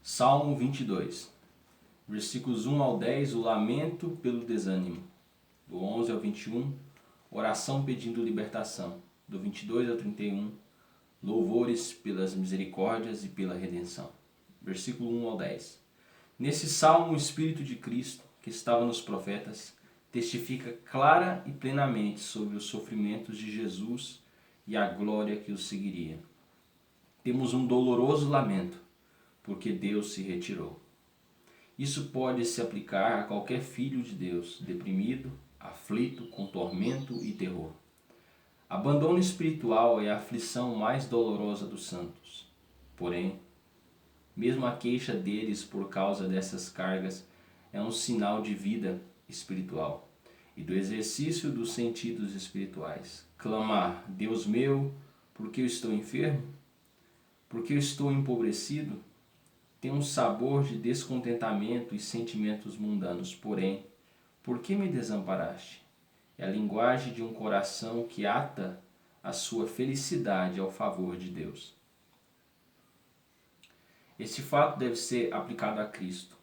Salmo 22, versículos 1 ao 10, o lamento pelo desânimo. Do 11 ao 21, oração pedindo libertação. Do 22 ao 31, louvores pelas misericórdias e pela redenção. Versículo 1 ao 10. Nesse salmo, o Espírito de Cristo, que estava nos profetas, testifica clara e plenamente sobre os sofrimentos de Jesus e a glória que os seguiria. Temos um doloroso lamento, porque Deus se retirou. Isso pode se aplicar a qualquer filho de Deus, deprimido, aflito, com tormento e terror. Abandono espiritual é a aflição mais dolorosa dos santos. Porém, mesmo a queixa deles por causa dessas cargas é um sinal de vida espiritual e do exercício dos sentidos espirituais. Clamar, Deus meu, por que eu estou enfermo? Por que eu estou empobrecido? Tem um sabor de descontentamento e sentimentos mundanos. Porém, por que me desamparaste? É a linguagem de um coração que ata a sua felicidade ao favor de Deus. Este fato deve ser aplicado a Cristo.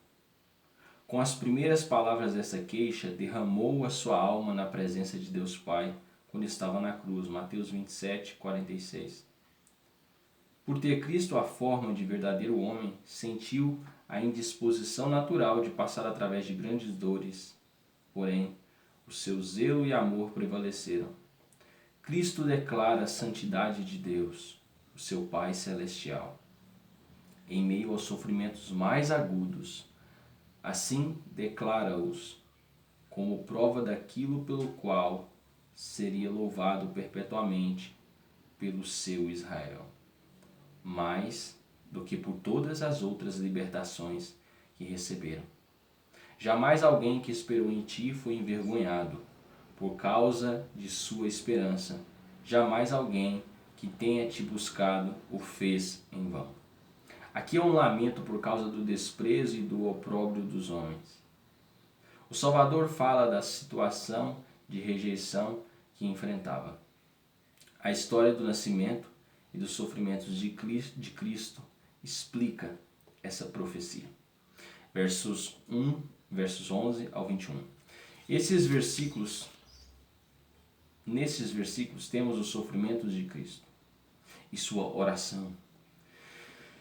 Com as primeiras palavras dessa queixa, derramou a sua alma na presença de Deus Pai quando estava na cruz. Mateus 27, 46. Por ter Cristo a forma de verdadeiro homem, sentiu a indisposição natural de passar através de grandes dores. Porém, o seu zelo e amor prevaleceram. Cristo declara a santidade de Deus, o seu Pai celestial, em meio aos sofrimentos mais agudos. Assim, declara-os como prova daquilo pelo qual seria louvado perpetuamente pelo seu Israel, mais do que por todas as outras libertações que receberam. Jamais alguém que esperou em ti foi envergonhado por causa de sua esperança. Jamais alguém que tenha te buscado o fez em vão. Aqui é um lamento por causa do desprezo e do opróbrio dos homens. O Salvador fala da situação de rejeição que enfrentava. A história do nascimento e dos sofrimentos de Cristo explica essa profecia. Versos 11 ao 21. Nesses versículos temos os sofrimentos de Cristo e sua oração.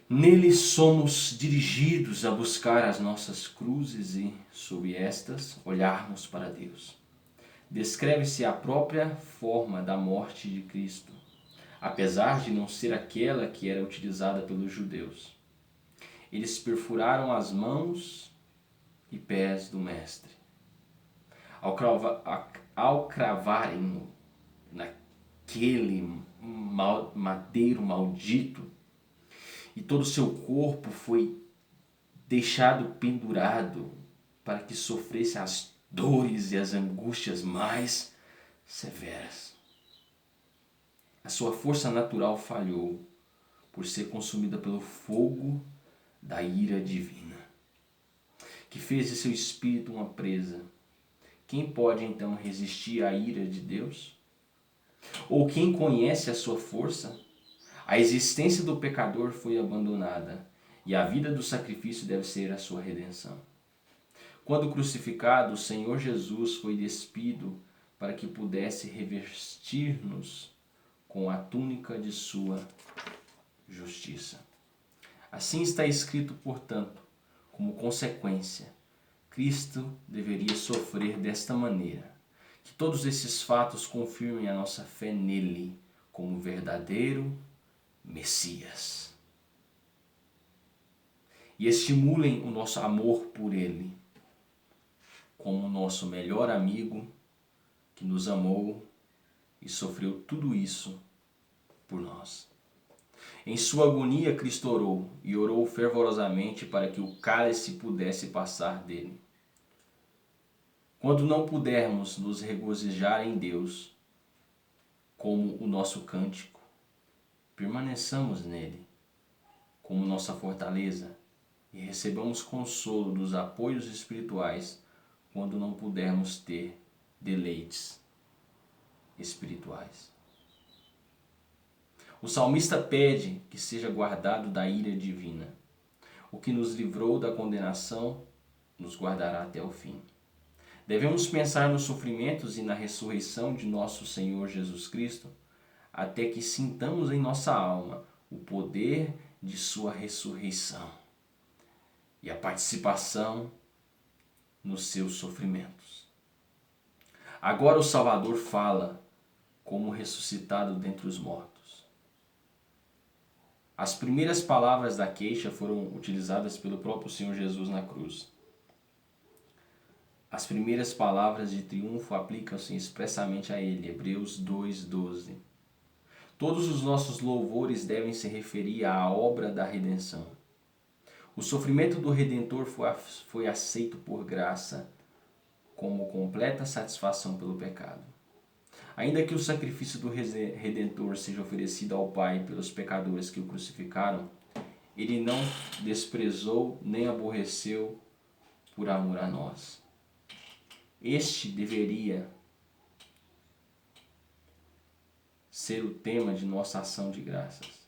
Nele somos dirigidos a buscar as nossas cruzes e, sob estas, olharmos para Deus. Descreve-se a própria forma da morte de Cristo, apesar de não ser aquela que era utilizada pelos judeus. Eles perfuraram as mãos e pés do Mestre. Ao cravarem-no naquele madeiro maldito, e todo o seu corpo foi deixado pendurado para que sofresse as dores e as angústias mais severas. A sua força natural falhou por ser consumida pelo fogo da ira divina, que fez de seu espírito uma presa. Quem pode então resistir à ira de Deus? Ou quem conhece a sua força? A existência do pecador foi abandonada e a vida do sacrifício deve ser a sua redenção. Quando crucificado, o Senhor Jesus foi despido para que pudesse revestir-nos com a túnica de sua justiça. Assim está escrito, portanto, como consequência, Cristo deveria sofrer desta maneira. Que todos esses fatos confirmem a nossa fé nele como verdadeiro Messias e estimulem o nosso amor por ele como nosso melhor amigo que nos amou e sofreu tudo isso por nós. Em sua agonia, Cristo orou e orou fervorosamente para que o cálice pudesse passar dele. Quando não pudermos nos regozijar em Deus como o nosso cântico, permaneçamos nele como nossa fortaleza e recebamos consolo dos apoios espirituais quando não pudermos ter deleites espirituais. O salmista pede que seja guardado da ira divina. o que nos livrou da condenação, nos guardará até o fim. Devemos pensar nos sofrimentos e na ressurreição de nosso Senhor Jesus Cristo, até que sintamos em nossa alma o poder de sua ressurreição e a participação nos seus sofrimentos. Agora o Salvador fala como ressuscitado dentre os mortos. As primeiras palavras da queixa foram utilizadas pelo próprio Senhor Jesus na cruz. As primeiras palavras de triunfo aplicam-se expressamente a ele, Hebreus 2:12. Todos os nossos louvores devem se referir à obra da redenção. O sofrimento do Redentor foi aceito por graça, como completa satisfação pelo pecado. Ainda que o sacrifício do Redentor seja oferecido ao Pai pelos pecadores que o crucificaram, ele não desprezou nem aborreceu por amor a nós. Este deveria ser o tema de nossa ação de graças.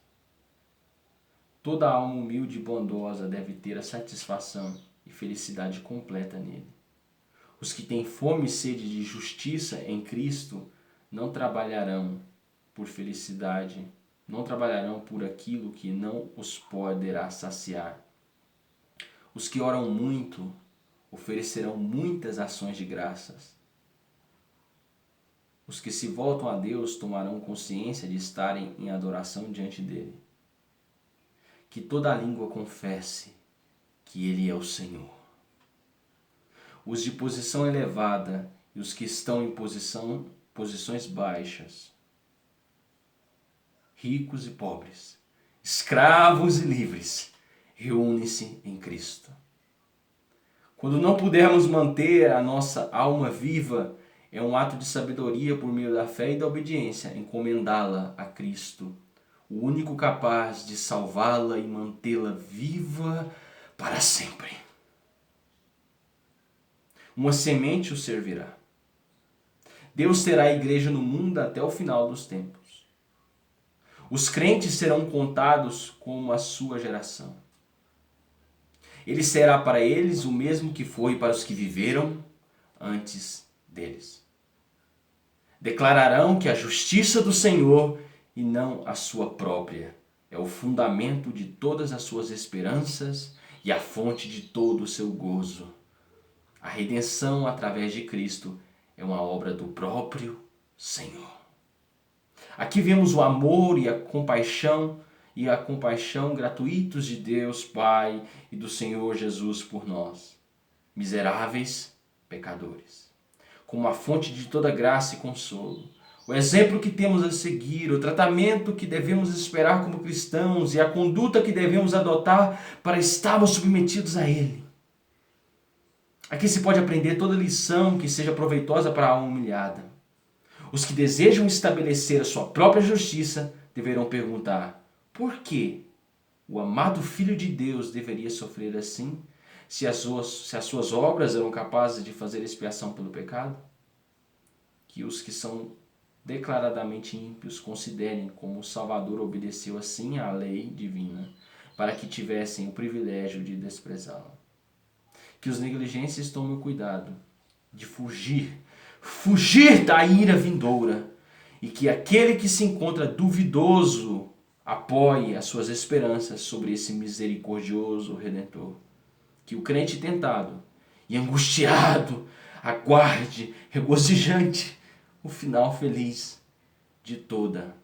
Toda alma humilde e bondosa deve ter a satisfação e felicidade completa nele. Os que têm fome e sede de justiça em Cristo não trabalharão por felicidade, não trabalharão por aquilo que não os poderá saciar. Os que oram muito oferecerão muitas ações de graças. Os que se voltam a Deus tomarão consciência de estarem em adoração diante dele. Que toda a língua confesse que ele é o Senhor. Os de posição elevada e os que estão em posições baixas, ricos e pobres, escravos e livres, reúnem-se em Cristo. Quando não pudermos manter a nossa alma viva, é um ato de sabedoria por meio da fé e da obediência encomendá-la a Cristo, o único capaz de salvá-la e mantê-la viva para sempre. Uma semente o servirá. Deus terá a igreja no mundo até o final dos tempos. Os crentes serão contados como a sua geração. Ele será para eles o mesmo que foi para os que viveram antes deles. Declararão que a justiça do Senhor e não a sua própria é o fundamento de todas as suas esperanças e a fonte de todo o seu gozo. A redenção através de Cristo é uma obra do próprio Senhor. Aqui vemos o amor e a compaixão gratuitos de Deus Pai e do Senhor Jesus por nós, miseráveis pecadores, como a fonte de toda graça e consolo. O exemplo que temos a seguir, o tratamento que devemos esperar como cristãos e a conduta que devemos adotar para estarmos submetidos a Ele. Aqui se pode aprender toda lição que seja proveitosa para a alma humilhada. Os que desejam estabelecer a sua própria justiça deverão perguntar: por que o amado Filho de Deus deveria sofrer assim, se as suas obras eram capazes de fazer expiação pelo pecado? Que os que são declaradamente ímpios considerem como o Salvador obedeceu assim à lei divina, para que tivessem o privilégio de desprezá-la. Que os negligentes tomem cuidado de fugir da ira vindoura, e que aquele que se encontra duvidoso apoie as suas esperanças sobre esse misericordioso Redentor. Que o crente tentado e angustiado aguarde, regozijante, o final feliz de toda